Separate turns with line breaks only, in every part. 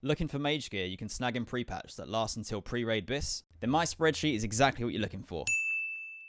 Looking for mage gear you can snag in pre-patch that lasts until Pre Raid BiS? Then my spreadsheet is exactly what you're looking for.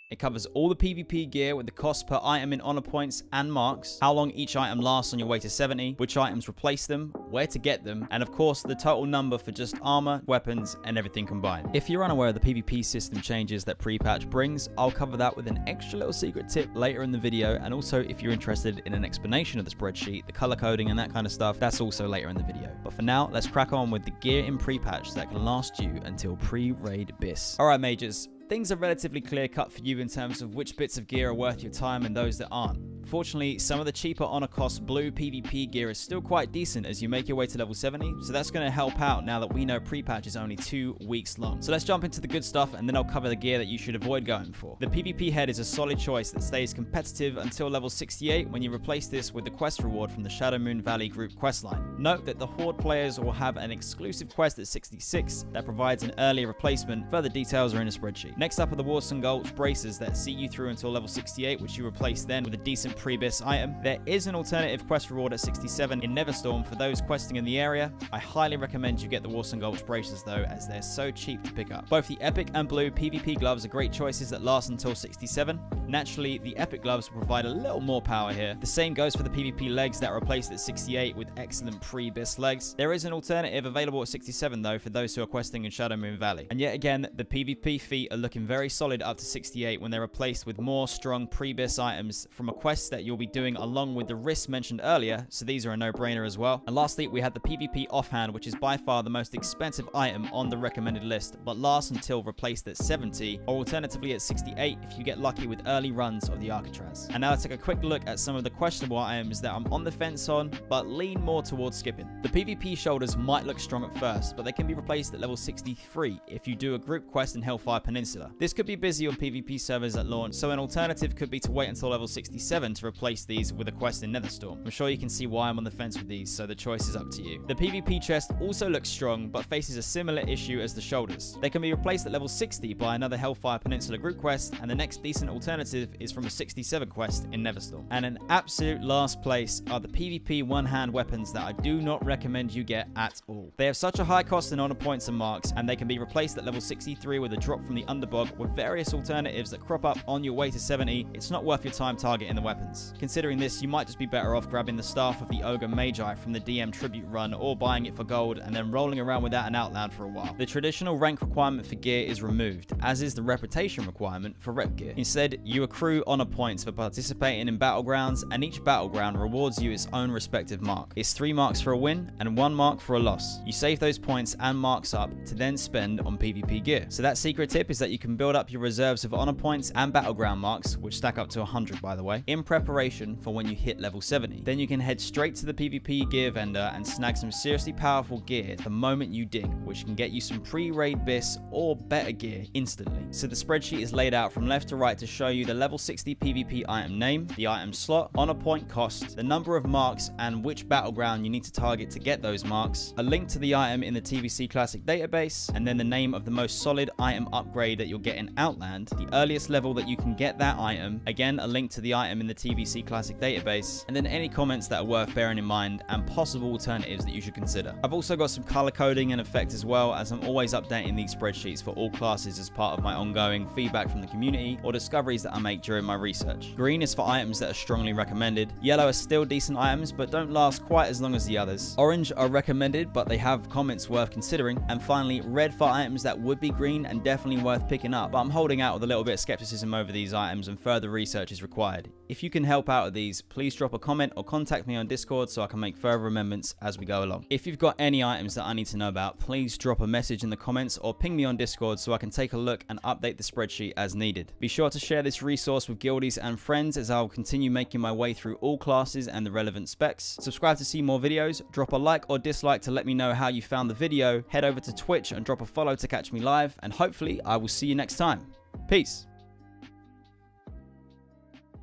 It covers all the PvP gear with the cost per item in honor points and marks, how long each item lasts on your way to 70, which items replace them, where to get them, and of course the total number for just armor, weapons, and everything combined. If you're unaware of the PvP system changes that pre-patch brings, I'll cover that with an extra little secret tip later in the video, and also if you're interested in an explanation of the spreadsheet, the color coding and that kind of stuff, that's also later in the video. But for now, let's crack on with the gear in pre-patch that can last you until Pre Raid BiS. Alright mages, things are relatively clear cut for you in terms of which bits of gear are worth your time and those that aren't. Fortunately, some of the cheaper honor cost blue PvP gear is still quite decent as you make your way to level 70, so that's going to help out now that we know pre-patch is only 2 weeks long. So let's jump into the good stuff and then I'll cover the gear that you should avoid going for. The PvP head is a solid choice that stays competitive until level 68 when you replace this with the quest reward from the Shadowmoon Valley group questline. Note that the Horde players will have an exclusive quest at 66 that provides an earlier replacement. Further details are in a spreadsheet. Next up are the Warlock Gulch braces that see you through until level 68, which you replace then with a decent pre-BiS item. There is an alternative quest reward at 67 in Neverstorm for those questing in the area. I highly recommend you get the Warlock Gulch braces though, as they're so cheap to pick up. Both the Epic and Blue PvP gloves are great choices that last until 67. Naturally, the Epic gloves will provide a little more power here. The same goes for the PvP legs that are replaced at 68 with excellent pre-BiS legs. There is an alternative available at 67 though for those who are questing in Shadowmoon Valley. And yet again, the PvP feet are looking very solid up to 68 when they're replaced with more strong pre-BiS items from a quest that you'll be doing along with the risks mentioned earlier, so these are a no-brainer as well. And lastly, we had the PvP offhand, which is by far the most expensive item on the recommended list, but lasts until replaced at 70, or alternatively at 68 if you get lucky with early runs of the Alcatraz. And now let's take a quick look at some of the questionable items that I'm on the fence on, but lean more towards skipping. The PvP shoulders might look strong at first, but they can be replaced at level 63 if you do a group quest in Hellfire Peninsula. This could be busy on PvP servers at launch, so an alternative could be to wait until level 67 to replace these with a quest in Netherstorm. I'm sure you can see why I'm on the fence with these, so the choice is up to you. The PvP chest also looks strong, but faces a similar issue as the shoulders. They can be replaced at level 60 by another Hellfire Peninsula group quest, and the next decent alternative is from a 67 quest in Neverstorm. And in absolute last place are the PvP one-hand weapons that I do not recommend you get at all. They have such a high cost in honor points and marks, and they can be replaced at level 63 with a drop from the Underbog with various alternatives that crop up on your way to 70. It's not worth your time targeting the weapons. Considering this, you might just be better off grabbing the staff of the Ogre Magi from the DM tribute run, or buying it for gold and then rolling around with that in Outland for a while. The traditional rank requirement for gear is removed, as is the reputation requirement for rep gear. Instead, you accrue honor points for participating in battlegrounds, and each battleground rewards you its own respective mark. It's 3 marks for a win and 1 mark for a loss. You save those points and marks up to then spend on PvP gear. So that secret tip is that you can build up your reserves of honor points and battleground marks, which stack up to 100 by the way, in preparation for when you hit level 70. Then you can head straight to the PvP gear vendor and snag some seriously powerful gear the moment you dig, which can get you some pre-raid BiS or better gear instantly. So the spreadsheet is laid out from left to right to show you the level 60 PvP item name, the item slot, honor point cost, the number of marks and which battleground you need to target to get those marks, a link to the item in the TBC Classic database, and then the name of the most solid item upgrade that you'll get in Outland, the earliest level that you can get that item, again a link to the item in the TBC Classic database, and then any comments that are worth bearing in mind and possible alternatives that you should consider. I've also got some color coding and effect as well, as I'm always updating these spreadsheets for all classes as part of my ongoing feedback from the community or discoveries that I make during my research. Green is for items that are strongly recommended. Yellow are still decent items but don't last quite as long as the others. Orange are recommended but they have comments worth considering. And finally, red for items that would be green and definitely worth picking up, but I'm holding out with a little bit of skepticism over these items and further research is required. If you can help out with these, please drop a comment or contact me on Discord so I can make further amendments as we go along. If you've got any items that I need to know about, please drop a message in the comments or ping me on Discord so I can take a look and update the spreadsheet as needed. Be sure to share this resource with guildies and friends as I'll continue making my way through all classes and the relevant specs. Subscribe to see more videos, drop a like or dislike to let me know how you found the video, head over to Twitch and drop a follow to catch me live, and hopefully I will see you next time. Peace!